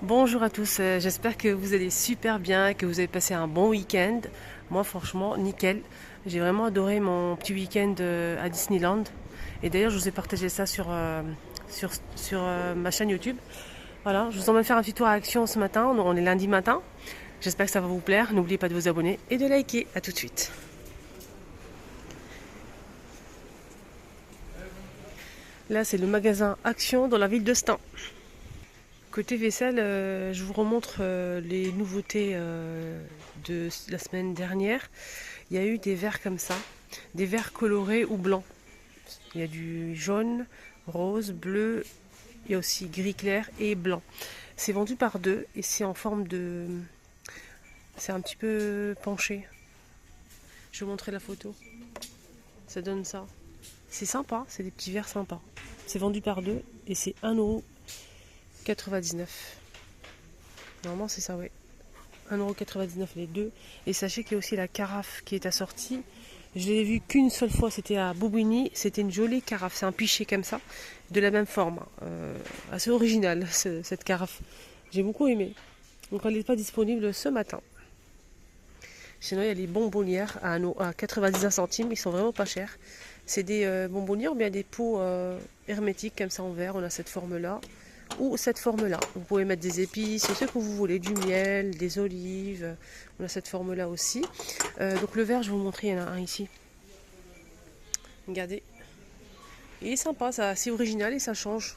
Bonjour à tous, j'espère que vous allez super bien, que vous avez passé un bon week-end. Moi franchement, nickel. J'ai vraiment adoré mon petit week-end à Disneyland. Et d'ailleurs, je vous ai partagé ça sur ma chaîne YouTube. Voilà, je vous emmène faire un petit tour à Action ce matin, on est lundi matin. J'espère que ça va vous plaire. N'oubliez pas de vous abonner et de liker. À tout de suite. Là, c'est le magasin Action dans la ville de Stein. Côté vaisselle, je vous remontre les nouveautés de la semaine dernière. Il y a eu des verres comme ça, des verres colorés ou blancs. Il y a du jaune, rose, bleu, il y a aussi gris clair et blanc. C'est vendu par deux et c'est en forme de... C'est un petit peu penché. Je vais vous montrer la photo. Ça donne ça. C'est sympa, c'est des petits verres sympas. C'est vendu par deux et c'est 1,99 €. Normalement c'est ça, oui. 1,99 € les deux. Et sachez qu'il y a aussi la carafe qui est assortie. Je l'ai vue qu'une seule fois, c'était à Bobigny. C'était une jolie carafe, c'est un pichet comme ça, de la même forme. Assez original cette carafe. J'ai beaucoup aimé. Donc elle n'est pas disponible ce matin. Sinon il y a les bonbonnières à 99 centimes, ils sont vraiment pas chers. C'est des bonbonnières ou bien des pots hermétiques comme ça en verre, on a cette forme là. Ou cette forme là. Vous pouvez mettre des épices, ce que vous voulez, du miel, des olives. On a cette forme là aussi. Donc le verre, je vais vous montrer, il y en a un ici. Regardez. Il est sympa, c'est assez original et ça change.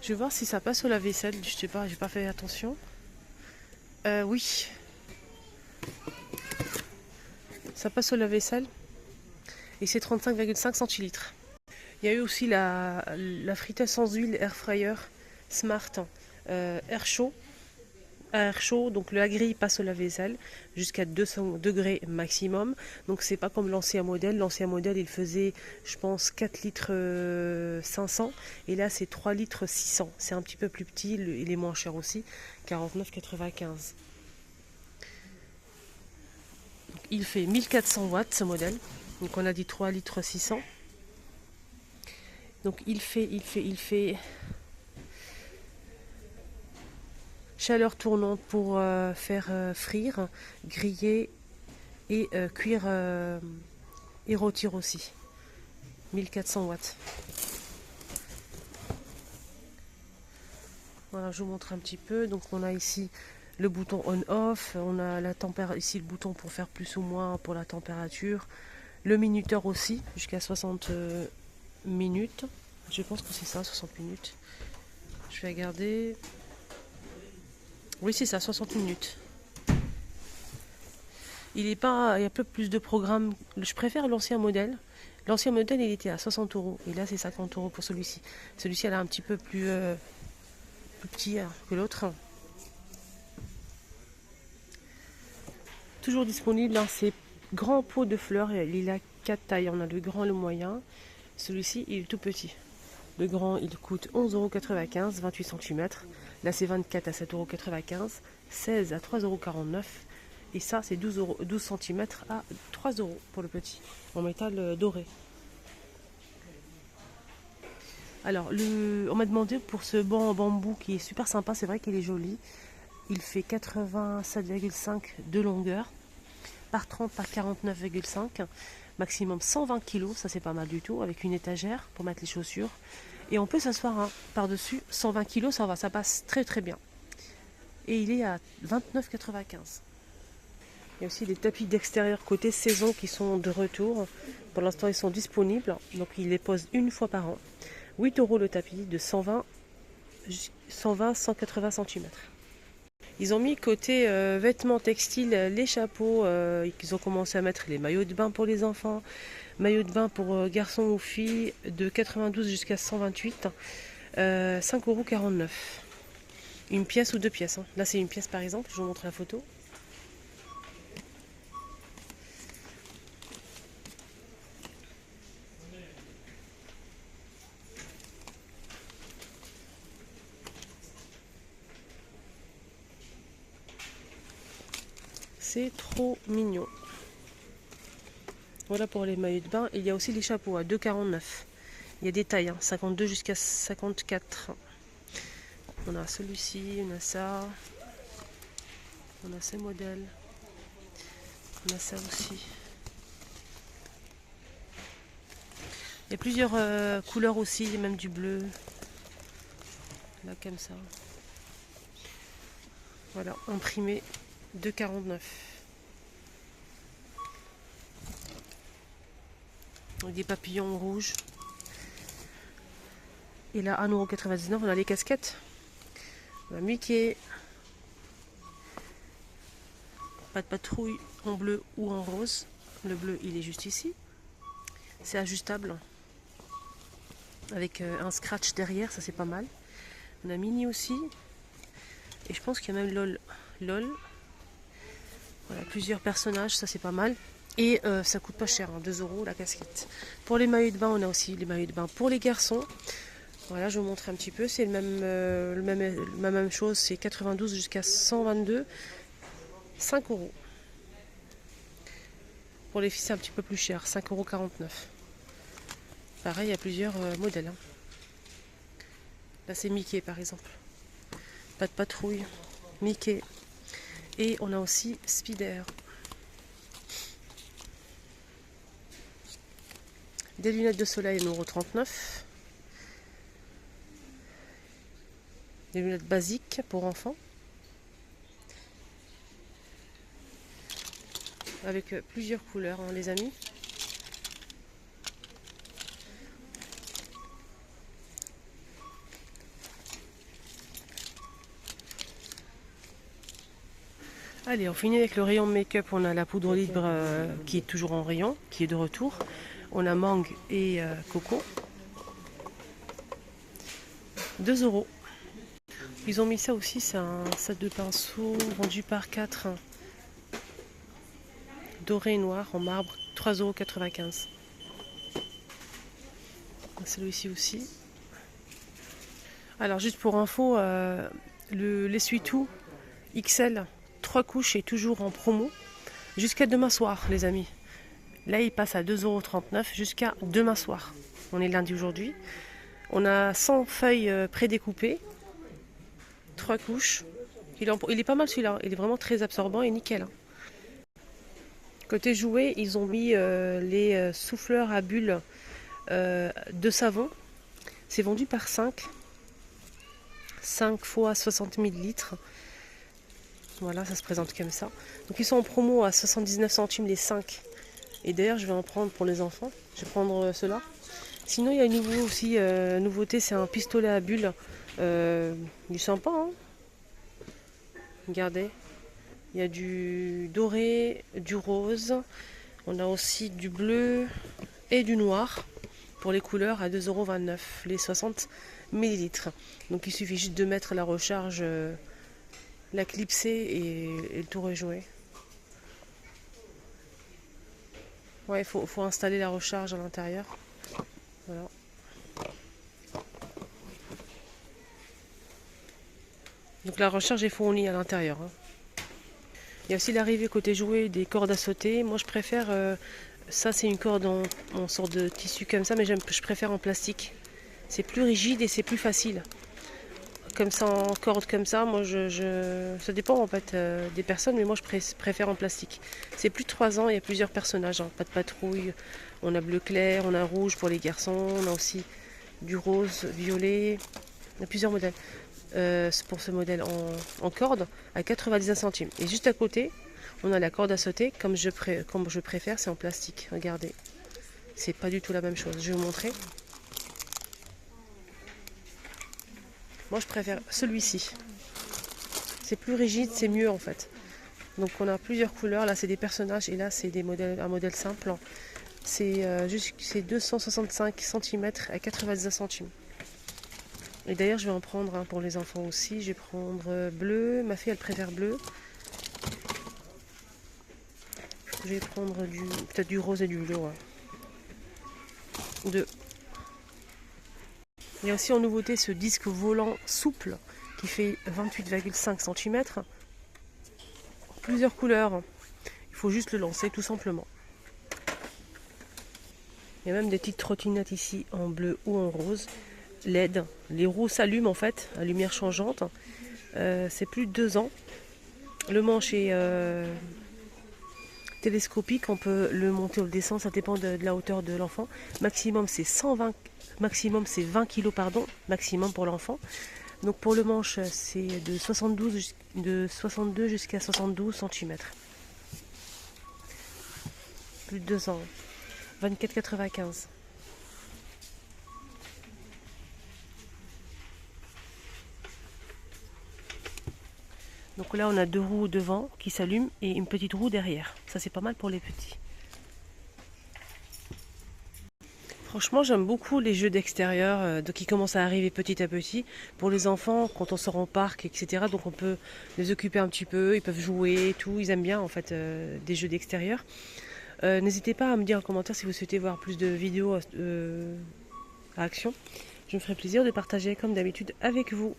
Je vais voir si ça passe au lave-vaisselle. Je sais pas, j'ai pas fait attention. Oui, ça passe au lave-vaisselle. Et c'est 35,5 centilitres. Il y a eu aussi la friteuse sans huile air fryer Smart air chaud. Air chaud, donc la grille passe au lave-vaisselle jusqu'à 200 degrés maximum. Donc c'est pas comme l'ancien modèle. L'ancien modèle il faisait je pense 4 litres 500 et là c'est 3 litres 600. C'est un petit peu plus petit, il est moins cher aussi, 49,95. Il fait 1400 watts ce modèle. Donc on a dit 3 litres 600. Donc il fait chaleur tournante pour faire frire, griller et cuire et rôtir aussi. 1400 watts. Voilà, je vous montre un petit peu. Donc on a ici le bouton on-off, on a ici le bouton pour faire plus ou moins pour la température, le minuteur aussi jusqu'à 60 minutes. Je pense que c'est ça, 60 minutes. Je vais regarder. Oui, c'est ça, 60 minutes. Il y a peu plus de programmes. Je préfère l'ancien modèle. L'ancien modèle, il était à 60 € et là, c'est 50 € pour celui-ci. Celui-ci, elle est un petit peu plus petit que l'autre. Toujours disponible, hein, c'est grand pot de fleurs. Il a 4 tailles. On a le grand, le moyen. Celui-ci, il est tout petit. Le grand, il coûte 11,95 €, 28 cm. Là, c'est 24 à 7,95 €, 16 à 3,49 €. Et ça, c'est 12 cm à 3 € pour le petit, en métal doré. Alors, on m'a demandé pour ce banc en bambou qui est super sympa, c'est vrai qu'il est joli. Il fait 87,5 de longueur, par 30 par 49,5, maximum 120 kg, ça c'est pas mal du tout, avec une étagère pour mettre les chaussures. Et on peut s'asseoir par-dessus, 120 kg, ça va, ça passe très très bien. Et il est à 29,95. Il y a aussi des tapis d'extérieur côté saison qui sont de retour. Pour l'instant, ils sont disponibles. Donc, ils les posent une fois par an. 8 € le tapis de 180 cm. Ils ont mis côté vêtements textiles les chapeaux. Ils ont commencé à mettre les maillots de bain pour les enfants. Maillots de bain pour garçons ou filles de 92 jusqu'à 128. 5,49 €. Une pièce ou deux pièces. Là, c'est une pièce par exemple. Je vous montre la photo. C'est trop mignon. Voilà pour les maillots de bain. Il y a aussi les chapeaux à 2,49 €. Il y a des tailles, 52 jusqu'à 54. On a celui-ci, on a ça. On a ces modèles. On a ça aussi. Il y a plusieurs couleurs aussi, même du bleu. Là comme ça. Voilà, imprimé 2,49. Avec des papillons rouges. Et là, 1,99 €, on a les casquettes. On a Mickey. Pas de patrouille en bleu ou en rose. Le bleu, il est juste ici. C'est ajustable. Avec un scratch derrière, ça c'est pas mal. On a Minnie aussi. Et je pense qu'il y a même LOL. LOL. Voilà, plusieurs personnages, ça c'est pas mal. Et ça coûte pas cher, hein, 2 € la casquette. Pour les maillots de bain, on a aussi les maillots de bain pour les garçons. Voilà, je vous montre un petit peu. C'est la même chose, c'est 92 jusqu'à 122. 5 €. Pour les filles, c'est un petit peu plus cher, 5,49 €. Pareil, il y a plusieurs modèles. Hein. Là, c'est Mickey, par exemple. Pas de patrouille. Mickey. Et on a aussi Spider. Des lunettes de soleil, 1,39 €. Des lunettes basiques pour enfants. Avec plusieurs couleurs, hein, les amis. Allez, on finit avec le rayon make-up. On a la poudre libre qui est toujours en rayon, qui est de retour. On a mangue et coco. 2 €. Ils ont mis ça aussi, c'est un set de pinceaux vendu par 4. Doré et noir en marbre, 3,95 €. Celui-ci aussi. Alors juste pour info, l'essuie-tout XL 3 couches est toujours en promo jusqu'à demain soir, les amis. Là il passe à 2,39 € jusqu'à demain soir. On est lundi aujourd'hui. On a 100 feuilles prédécoupées, 3 couches. Il est pas mal celui-là, il est vraiment très absorbant et nickel. Hein. Côté jouets, ils ont mis les souffleurs à bulles de savon. C'est vendu par 5 fois 60 ml. Voilà, ça se présente comme ça. Donc ils sont en promo à 79 centimes les 5. Et d'ailleurs, je vais en prendre pour les enfants. Je vais prendre ceux-là. Sinon, il y a une nouveauté, c'est un pistolet à bulles. Il est sympa, hein. Regardez. Il y a du doré, du rose. On a aussi du bleu et du noir pour les couleurs à 2,29 € les 60 ml. Donc il suffit juste de mettre la recharge, la clipser et le tour est joué. Ouais, il faut installer la recharge à l'intérieur. Voilà. Donc la recharge est fournie à l'intérieur. Hein. Il y a aussi l'arrivée côté jouet des cordes à sauter. Moi je préfère, ça c'est une corde en sorte de tissu comme ça, mais je préfère en plastique. C'est plus rigide et c'est plus facile. Comme ça en corde comme ça, moi ça dépend en fait des personnes, mais moi je préfère en plastique. C'est plus de 3 ans, il y a plusieurs personnages, hein. Pas de patrouille. On a bleu clair, on a rouge pour les garçons, on a aussi du rose, violet. Il y a plusieurs modèles. Pour ce modèle en corde à 99 centimes. Et juste à côté, on a la corde à sauter, comme je préfère, c'est en plastique. Regardez, c'est pas du tout la même chose. Je vais vous montrer. Moi, je préfère celui-ci. C'est plus rigide, c'est mieux en fait. Donc, on a plusieurs couleurs. Là, c'est des personnages et là, c'est un modèle simple. C'est 265 cm à 99 centimes. Et d'ailleurs, je vais en prendre pour les enfants aussi. Je vais prendre bleu. Ma fille, elle préfère bleu. Je vais prendre peut-être du rose et du bleu. Ouais. 2. Il y a aussi en nouveauté ce disque volant souple qui fait 28,5 cm. Plusieurs couleurs. Il faut juste le lancer tout simplement. Il y a même des petites trottinettes ici en bleu ou en rose. LED. Les roues s'allument en fait, à lumière changeante. C'est plus de 2 ans. Le manche est télescopique, on peut le monter ou le descendre, ça dépend de la hauteur de l'enfant. Maximum c'est 120, maximum c'est 20 kg pardon, maximum pour l'enfant. Donc pour le manche c'est de 62 jusqu'à 72 cm. Plus de 2 ans. 24,95. Donc là on a 2 roues devant qui s'allument et une petite roue derrière. Ça c'est pas mal pour les petits. Franchement, j'aime beaucoup les jeux d'extérieur qui commencent à arriver petit à petit. Pour les enfants, quand on sort en parc, etc. Donc on peut les occuper un petit peu, ils peuvent jouer et tout. Ils aiment bien en fait des jeux d'extérieur. N'hésitez pas à me dire en commentaire si vous souhaitez voir plus de vidéos à action. Je me ferai plaisir de partager comme d'habitude avec vous.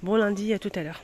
Bon lundi, à tout à l'heure.